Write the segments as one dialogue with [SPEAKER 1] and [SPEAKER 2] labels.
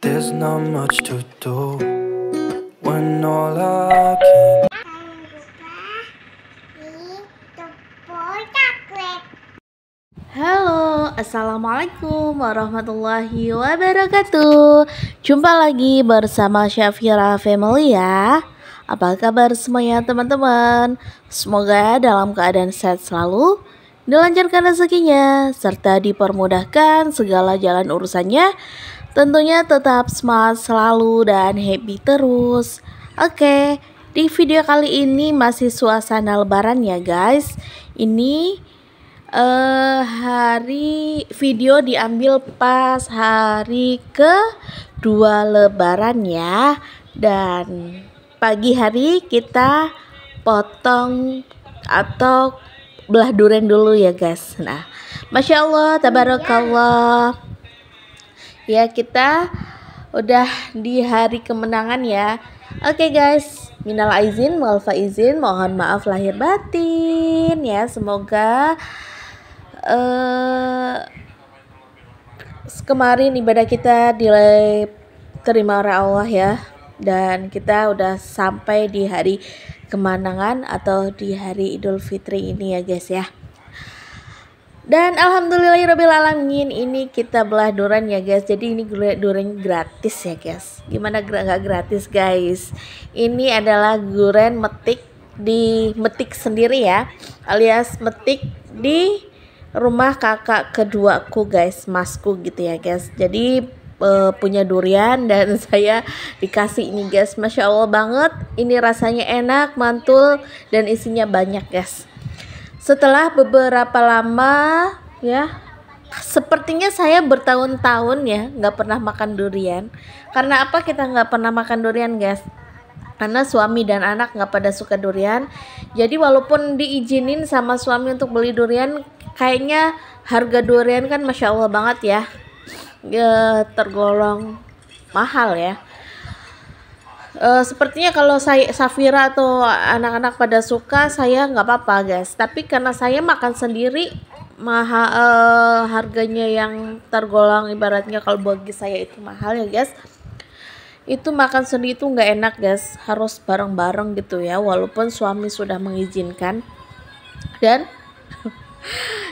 [SPEAKER 1] There's not much to do when all I can.
[SPEAKER 2] Halo, assalamualaikum warahmatullahi wabarakatuh. Jumpa lagi bersama Syafira Family ya. Apa kabar semuanya teman-teman? Semoga dalam keadaan sehat selalu, dilancarkan rezekinya, serta dipermudahkan segala jalan urusannya. Tentunya tetap semangat selalu dan happy terus. Oke, di video kali ini masih suasana lebaran ya guys. Ini hari video diambil pas hari kedua lebaran ya. Dan pagi hari kita potong atau belah durian dulu ya guys. Nah, Masya Allah, tabarakallah. Ya, kita udah di hari kemenangan ya. Oke guys, minal aizin wal faizin, mohon maaf lahir batin ya. Semoga kemarin ibadah kita diterima oleh Allah ya. Dan kita udah sampai di hari kemenangan atau di hari Idul Fitri ini ya guys ya. Dan alhamdulillahirobbilalamin, ini kita belah durian ya guys. Jadi ini durian gratis ya guys. Gimana nggak gratis guys? Ini adalah durian metik sendiri ya, alias metik di rumah kakak keduaku guys, masku gitu ya guys. Jadi punya durian dan saya dikasih ini guys. Masya Allah banget. Ini rasanya enak, mantul, dan isinya banyak guys. Setelah beberapa lama ya, sepertinya saya bertahun-tahun ya nggak pernah makan durian. Karena apa kita nggak pernah makan durian guys? Karena suami dan anak nggak pada suka durian. Jadi walaupun diizinin sama suami untuk beli durian, kayaknya harga durian kan Masya Allah banget ya, tergolong mahal ya. Sepertinya kalau saya Safira atau anak-anak pada suka, saya nggak apa-apa guys. Tapi karena saya makan sendiri, harganya yang tergolong ibaratnya kalau bagi saya itu mahal ya guys. Itu makan sendiri itu nggak enak guys, harus bareng-bareng gitu ya. Walaupun suami sudah mengizinkan. Dan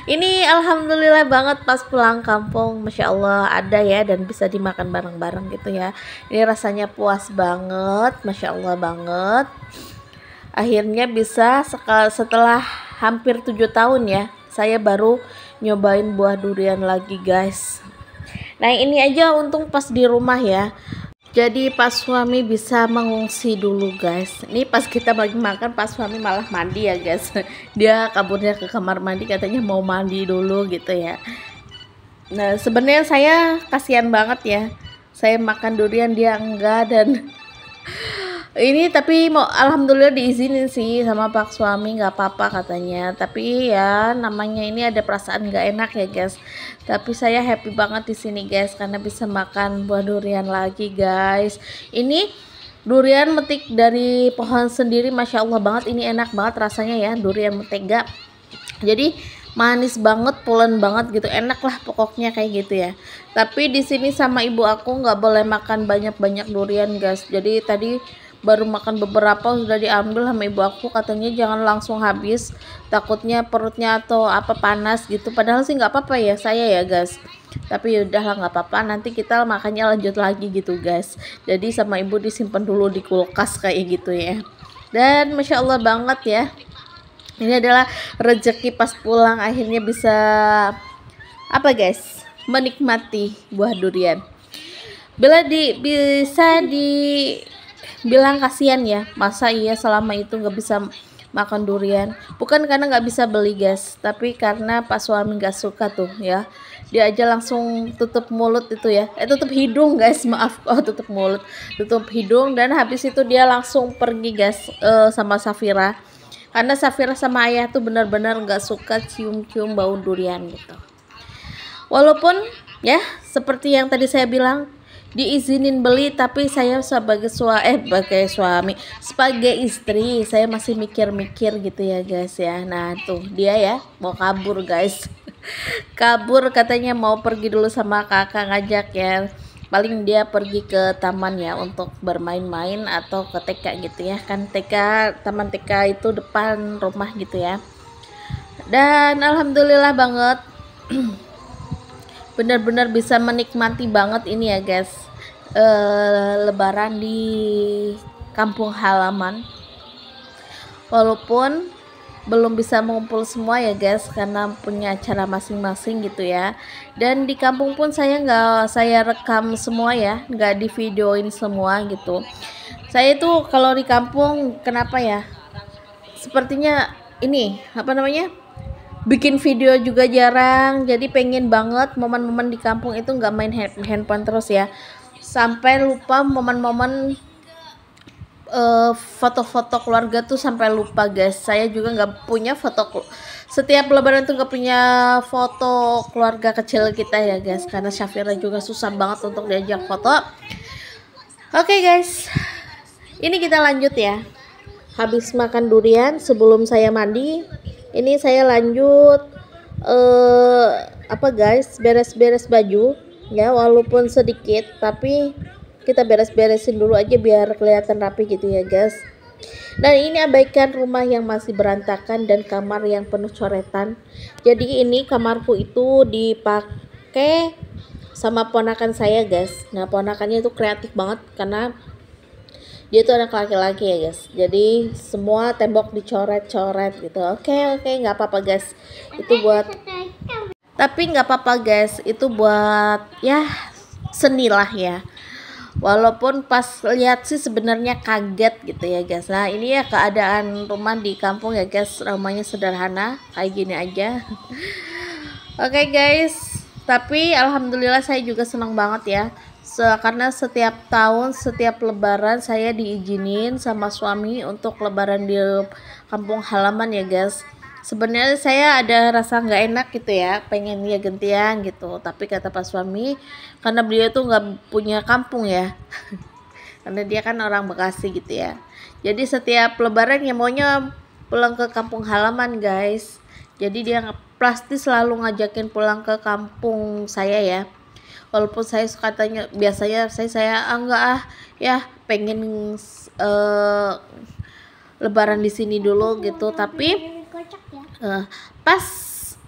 [SPEAKER 2] ini alhamdulillah banget pas pulang kampung, Masya Allah ada ya, dan bisa dimakan bareng-bareng gitu ya. Ini rasanya puas banget, Masya Allah banget. Akhirnya bisa setelah hampir 7 tahun ya, saya baru nyobain buah durian lagi guys. Nah ini aja untung pas di rumah ya. Jadi pas suami bisa mengungsi dulu guys. Ini pas kita lagi makan, pas suami malah mandi ya guys. Dia kaburnya ke kamar mandi, katanya mau mandi dulu gitu ya. Nah sebenarnya saya kasihan banget ya, saya makan durian dia enggak. Dan ini tapi mau alhamdulillah diizinin sih sama pak suami, nggak apa-apa katanya. Tapi ya namanya ini ada perasaan nggak enak ya guys. Tapi saya happy banget di sini guys karena bisa makan buah durian lagi guys. Ini durian metik dari pohon sendiri, Masya Allah banget. Ini enak banget rasanya ya, durian mentega. Jadi manis banget, pulen banget gitu, enak lah pokoknya kayak gitu ya. Tapi di sini sama ibu aku nggak boleh makan banyak-banyak durian guys. Jadi tadi baru makan beberapa sudah diambil sama ibu aku, katanya jangan langsung habis, takutnya perutnya atau apa panas gitu. Padahal sih nggak apa-apa ya saya ya guys, tapi udahlah nggak apa-apa, nanti kita makannya lanjut lagi gitu guys. Jadi sama ibu disimpan dulu di kulkas kayak gitu ya. Dan Masya Allah banget ya, ini adalah rezeki pas pulang akhirnya bisa apa guys, menikmati buah durian. Bisa bilang kasihan ya, masa iya selama itu nggak bisa makan durian. Bukan karena nggak bisa beli guys, tapi karena pas suami nggak suka tuh ya, dia aja langsung tutup mulut itu ya, tutup hidung guys, maaf, tutup mulut, tutup hidung. Dan habis itu dia langsung pergi guys sama Safira, karena Safira sama ayah tuh benar-benar nggak suka cium-cium bau durian gitu. Walaupun ya seperti yang tadi saya bilang, diizinin beli, tapi saya sebagai suami, sebagai istri, saya masih mikir-mikir gitu ya guys ya. Nah tuh dia ya mau kabur guys. Kabur katanya mau pergi dulu sama kakak, ngajak ya. paling dia pergi ke taman ya untuk bermain-main atau ke TK gitu ya, kan TK, taman TK itu depan rumah gitu ya. Dan alhamdulillah banget benar-benar bisa menikmati banget ini ya guys, lebaran di kampung halaman, walaupun belum bisa mengumpul semua ya guys karena punya acara masing-masing gitu ya. Dan di kampung pun saya rekam semua ya, nggak di videoin semua gitu. Saya tuh kalau di kampung kenapa ya, sepertinya ini apa namanya, bikin video juga jarang, jadi pengen banget momen-momen di kampung itu nggak main handphone terus ya, sampai lupa momen-momen foto-foto keluarga tuh, sampai lupa guys. Saya juga nggak punya foto, setiap lebaran tuh nggak punya foto keluarga kecil kita ya guys, karena Syafira juga susah banget untuk diajak foto. Oke guys, ini kita lanjut ya. Habis makan durian, sebelum saya mandi, ini saya lanjut apa guys, beres-beres baju ya, walaupun sedikit tapi kita beres-beresin dulu aja biar kelihatan rapi gitu ya guys. Dan ini abaikan rumah yang masih berantakan dan kamar yang penuh coretan. Jadi ini kamarku itu dipakai sama ponakan saya guys. Nah ponakannya itu kreatif banget karena dia tuh anak laki-laki ya guys, jadi semua tembok dicoret-coret gitu. Oke, nggak apa-apa guys, itu buat, tapi nggak apa-apa guys, itu buat ya seni lah ya. Walaupun pas lihat sih sebenarnya kaget gitu ya guys. Nah ini ya keadaan rumah di kampung ya guys, rumahnya sederhana kayak gini aja. Oke guys, tapi alhamdulillah saya juga senang banget ya, karena setiap tahun, setiap lebaran saya diizinin sama suami untuk lebaran di kampung halaman ya guys. Sebenarnya saya ada rasa nggak enak gitu ya, pengen ya gantian gitu, tapi kata Pak suami, karena beliau tuh nggak punya kampung ya karena dia kan orang Bekasi gitu ya, jadi setiap lebaran ya maunya pulang ke kampung halaman guys. Jadi dia pasti selalu ngajakin pulang ke kampung saya ya, walaupun saya katanya biasanya saya enggak ya pengen lebaran di sini dulu gitu. Tapi pas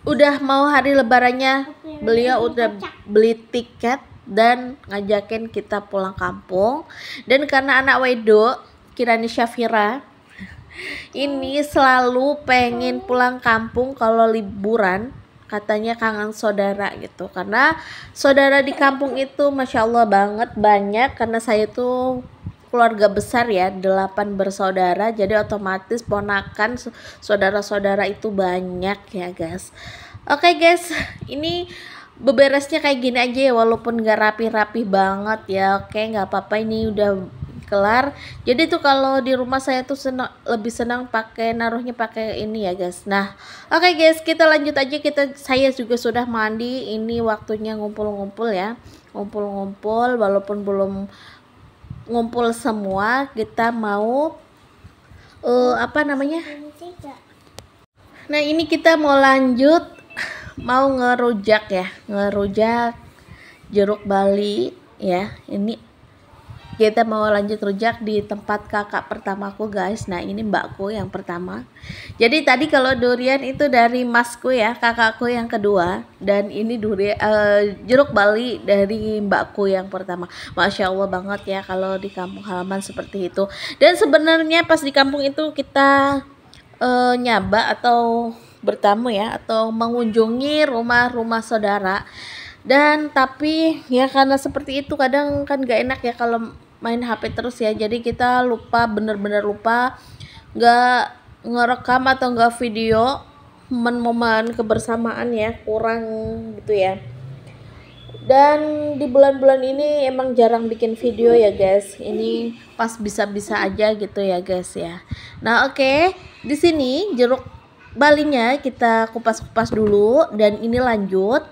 [SPEAKER 2] udah mau hari lebarannya, beliau udah beli tiket dan ngajakin kita pulang kampung. Dan karena anak wedo Kirani Syafira ini selalu pengen pulang kampung kalau liburan, katanya kangen saudara gitu, karena saudara di kampung itu masya Allah banget banyak, karena saya tuh keluarga besar ya, 8 bersaudara, jadi otomatis ponakan saudara-saudara itu banyak ya guys. Oke guys, ini beberesnya kayak gini aja ya, walaupun gak rapi-rapi banget ya. Oke, nggak apa-apa, ini udah kelar. Jadi tuh kalau di rumah saya tuh lebih senang pakai naruhnya pakai ini ya guys. Nah oke guys, kita lanjut aja. Saya juga sudah mandi, ini waktunya ngumpul-ngumpul ya, ngumpul-ngumpul. Walaupun belum ngumpul semua, kita mau apa namanya, nah ini kita mau lanjut, mau ngerujak ya, ngerujak jeruk bali ya. Ini kita mau lanjut rujak di tempat kakak pertamaku guys. Nah ini mbakku yang pertama. Jadi tadi kalau durian itu dari masku ya, kakakku yang kedua. Dan ini jeruk bali dari mbakku yang pertama. Masya Allah banget ya kalau di kampung halaman seperti itu. Dan sebenarnya pas di kampung itu kita nyaba atau bertamu ya, atau mengunjungi rumah-rumah saudara. Dan tapi ya karena seperti itu kadang kan gak enak ya kalau main HP terus ya, jadi kita lupa, bener-bener lupa gak ngerekam atau gak video momen-momen kebersamaan ya, kurang gitu ya. Dan di bulan-bulan ini emang jarang bikin video ya guys, ini pas bisa-bisa aja gitu ya guys ya. Nah oke, di sini jeruk balinya kita kupas-kupas dulu, dan ini lanjut.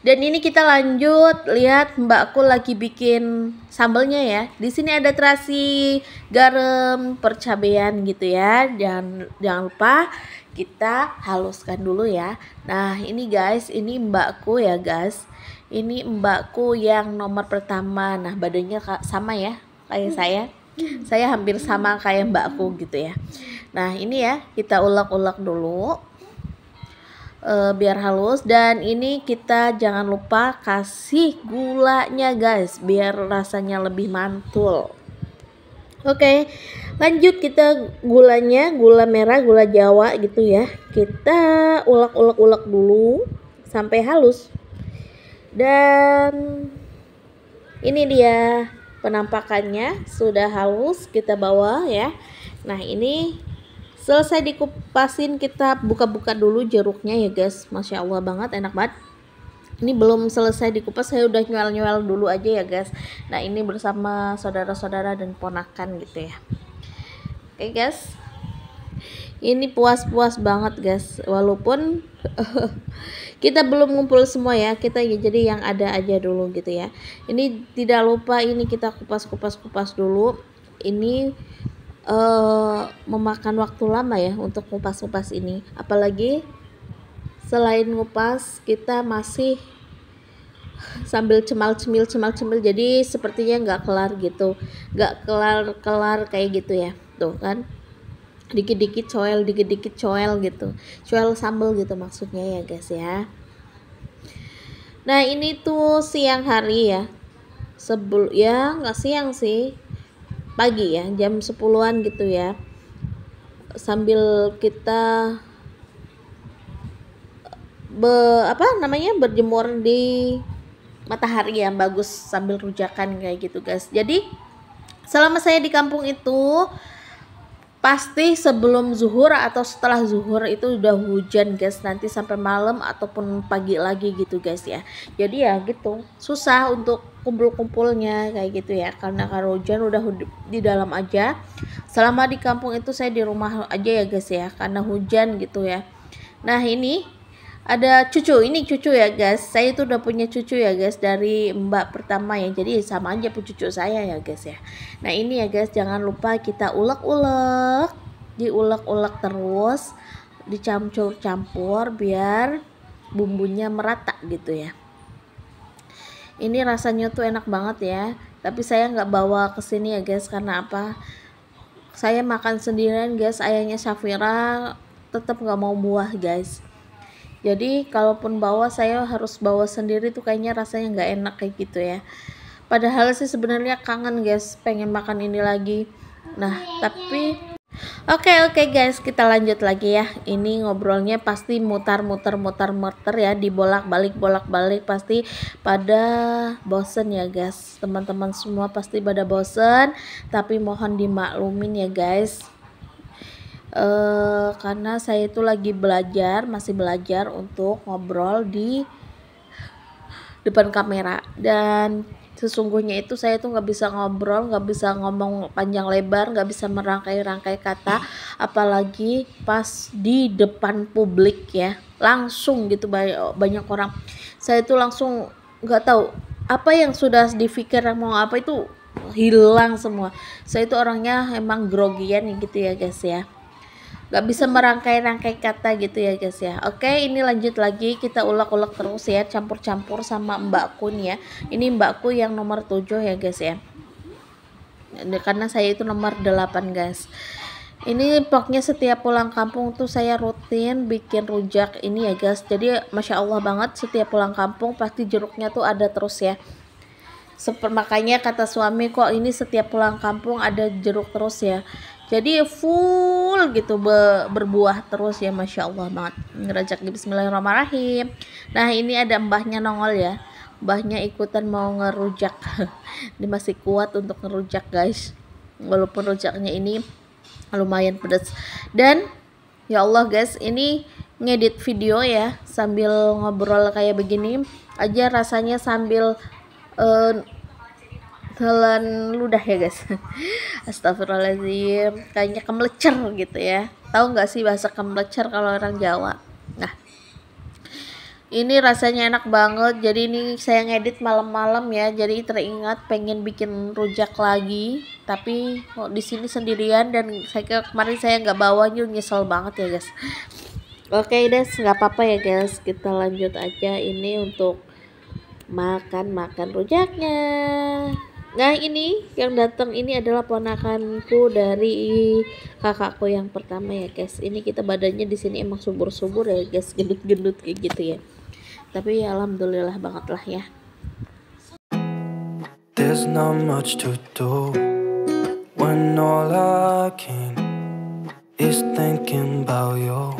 [SPEAKER 2] Dan ini kita lanjut lihat mbakku lagi bikin sambelnya ya. Di sini ada terasi, garam, percabean gitu ya. Dan jangan lupa kita haluskan dulu ya. Nah ini guys, ini mbakku ya guys. Ini mbakku yang nomor pertama. Nah, badannya sama ya kayak saya. Saya hampir sama kayak mbakku gitu ya. Nah, ini ya kita ulek-ulek dulu biar halus, dan ini kita jangan lupa kasih gulanya guys biar rasanya lebih mantul. Oke, lanjut kita gulanya, gula merah, gula Jawa gitu ya. Kita ulek-ulek dulu sampai halus. Dan ini dia penampakannya, sudah halus, kita bawa ya. Nah, ini selesai dikupasin, kita buka-buka dulu jeruknya ya guys. Masya Allah banget, enak banget. Ini belum selesai dikupas, saya udah nyuel-nyuel dulu aja ya guys. Nah, ini bersama saudara-saudara dan ponakan gitu ya. Oke guys, ini puas-puas banget guys. Walaupun kita belum ngumpul semua ya, kita ya jadi yang ada aja dulu gitu ya. Ini tidak lupa, ini kita kupas dulu. Ini memakan waktu lama ya untuk ngupas ini, apalagi selain ngupas kita masih sambil cemal-cemil, jadi sepertinya nggak kelar gitu, nggak kelar kayak gitu ya. Tuh kan, dikit-dikit coel gitu, coel sambal gitu maksudnya ya guys ya. Nah, ini tuh siang hari ya, ya nggak siang sih, pagi ya, jam 10-an gitu ya, sambil kita berjemur di matahari yang bagus sambil rujakan kayak gitu guys. Jadi selama saya di kampung itu pasti sebelum zuhur atau setelah zuhur itu udah hujan guys, nanti sampai malam ataupun pagi lagi gitu guys ya. Jadi ya gitu, susah untuk kumpul-kumpulnya kayak gitu ya, karena kalau hujan udah di dalam aja. Selama di kampung itu saya di rumah aja ya guys ya, karena hujan gitu ya. Nah, ini ada cucu, ini cucu ya guys, saya itu udah punya cucu ya guys dari mbak pertama ya, jadi sama aja cucu saya ya guys ya. Nah, ini ya guys, jangan lupa kita ulek-ulek, diulek-ulek terus, dicampur-campur biar bumbunya merata gitu ya. Ini rasanya tuh enak banget ya, tapi saya nggak bawa ke sini ya guys, karena apa, saya makan sendirian guys, ayahnya Syafira tetap nggak mau buah guys. Jadi kalaupun bawa, saya harus bawa sendiri tuh kayaknya rasanya nggak enak kayak gitu ya. Padahal sih sebenarnya kangen guys, pengen makan ini lagi. Nah, tapi Oke guys, kita lanjut lagi ya. Ini ngobrolnya pasti muter-muter ya, dibolak-balik pasti pada bosen ya guys. Teman-teman semua pasti pada bosen, tapi mohon dimaklumin ya guys. Karena saya itu lagi masih belajar untuk ngobrol di depan kamera, dan sesungguhnya itu saya tuh nggak bisa ngobrol, nggak bisa ngomong panjang lebar, nggak bisa merangkai-rangkai kata, apalagi pas di depan publik ya, langsung gitu banyak orang. Saya itu langsung nggak tahu apa yang sudah dipikir mau apa itu hilang semua. Saya itu orangnya emang grogian gitu ya guys ya, gak bisa merangkai-rangkai kata gitu ya guys ya. Oke, ini lanjut lagi, kita ulek-ulek terus ya, campur-campur sama mbakku nih ya. Ini mbakku yang nomor 7 ya guys ya, karena saya itu nomor 8 guys. Ini pokoknya setiap pulang kampung tuh saya rutin bikin rujak ini ya guys. Jadi Masya Allah banget, setiap pulang kampung pasti jeruknya tuh ada terus ya. Makanya kata suami, kok ini setiap pulang kampung ada jeruk terus ya. Jadi full gitu, berbuah terus ya, Masya Allah banget. Ngerajak, bismillahirrahmanirrahim. Nah, ini ada mbahnya nongol ya, mbahnya ikutan mau ngerujak. Dia masih kuat untuk ngerujak guys, walaupun rujaknya ini lumayan pedas. Dan ya Allah guys, ini ngedit video ya sambil ngobrol kayak begini aja rasanya, sambil telan ludah ya guys. Astagfirullahaladzim, kayaknya kemelecer gitu ya. Tahu nggak sih bahasa kemelecer kalau orang Jawa? Nah, ini rasanya enak banget. Jadi ini saya ngedit malam-malam ya, jadi teringat pengen bikin rujak lagi, tapi di sini sendirian dan kemarin saya nggak bawa, nyesel banget ya guys. Oke guys, nggak apa-apa ya guys, kita lanjut aja. Ini untuk makan rujaknya. Nah, ini yang datang ini adalah ponakanku dari kakakku yang pertama ya guys. Ini kita badannya di sini emang subur-subur ya guys, gendut-gendut kayak gitu ya. Tapi ya alhamdulillah banget lah ya.
[SPEAKER 1] There's not much to do when all I can is thinking about you.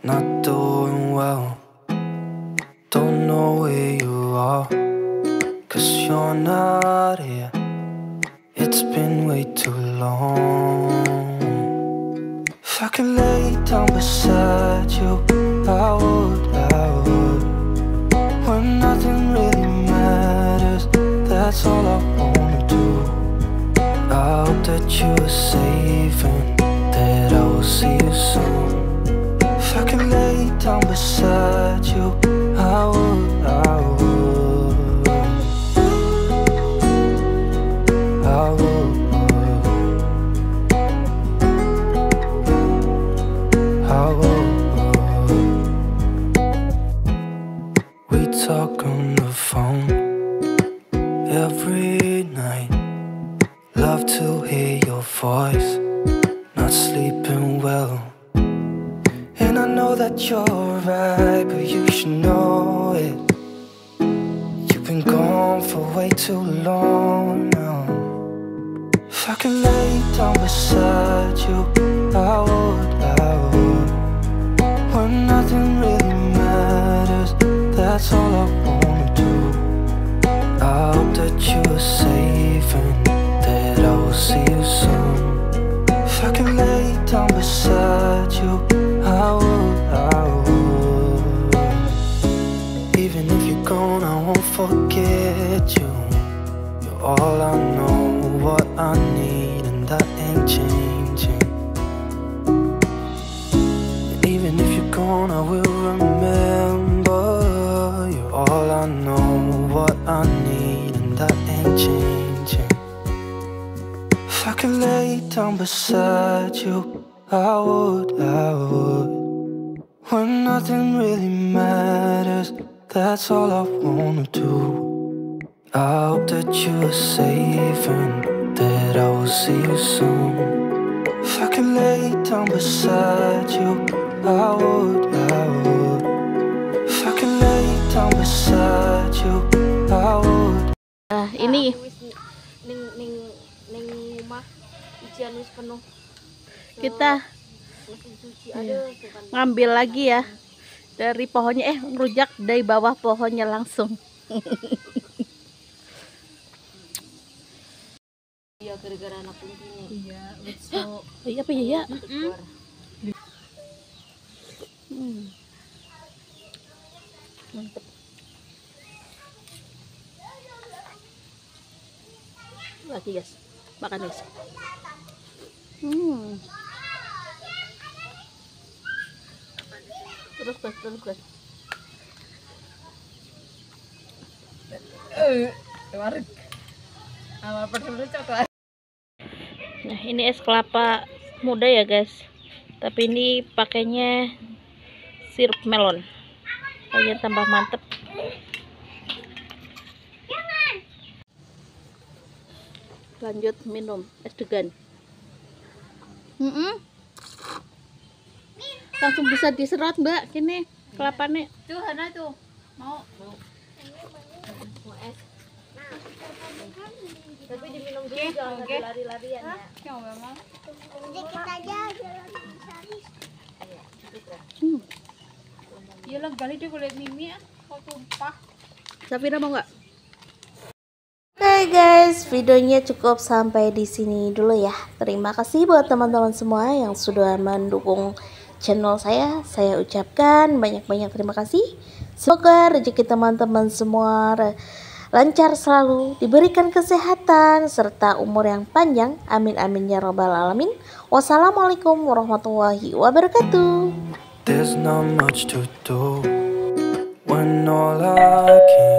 [SPEAKER 1] Not doing well, don't know where you are, 'cause you're not here. It's been way too long. If I could lay down beside you, I would. When nothing really matters, that's all I wanna do. I hope that you are safe and that I will see you soon. If I could lay down beside you, I would. We talk on the phone every night. Love to hear your voice. Not sleeping well, and I know that you're right, but you should know it. You've been gone for way too long now. If I could lay down beside you, I would. When nothing really matters, that's all I wanna do. I hope that you are safe and that I will see you soon. If I could lay down beside you, I would. Even if you're gone, I won't forget you. You're all I know, what I need, and that ain't changing. And even if you're gone, I will remember. You're all I know, what I need, and that ain't changing. If I could lay down beside you, I would. When nothing really matters, that's all I wanna do. I hope that you are safe and that I will see you soon. If I could lay down beside you, I would. If I could lay down beside you, I would.
[SPEAKER 2] Nah, ini ning rumah ujian wis penuh. Kita ngambil lagi ya dari pohonnya, ngerujak dari bawah pohonnya langsung.
[SPEAKER 3] Iya, gara-gara anak kuncinya. Iya,
[SPEAKER 2] Oh, iya apa ya? Mantep. Lagi guys, makan guys. Terus guys.
[SPEAKER 3] Kemarin awal pertama coklat.
[SPEAKER 2] Nah, ini es kelapa muda ya guys, tapi ini pakainya sirup melon, kayaknya tambah mantep. Lanjut minum es degan. Langsung bisa diserot mbak, kini kelapanya.
[SPEAKER 3] Tuh, Hana tuh mau es.
[SPEAKER 2] Tapi diminum dulu, jangan lari-larian ya.
[SPEAKER 3] Jangan mau.
[SPEAKER 4] Dikit aja jalan
[SPEAKER 3] Iya lah, kali dia kulit mimi ya, kok tumpah.
[SPEAKER 2] Safira mau nggak? Oke guys, videonya cukup sampai di sini dulu ya. Terima kasih buat teman-teman semua yang sudah mendukung channel saya. Saya ucapkan banyak-banyak terima kasih. Semoga rezeki teman-teman semua lancar selalu, diberikan kesehatan serta umur yang panjang. Amin amin ya robbal alamin. Wassalamualaikum warahmatullahi wabarakatuh.
[SPEAKER 1] There's not much to do when all I can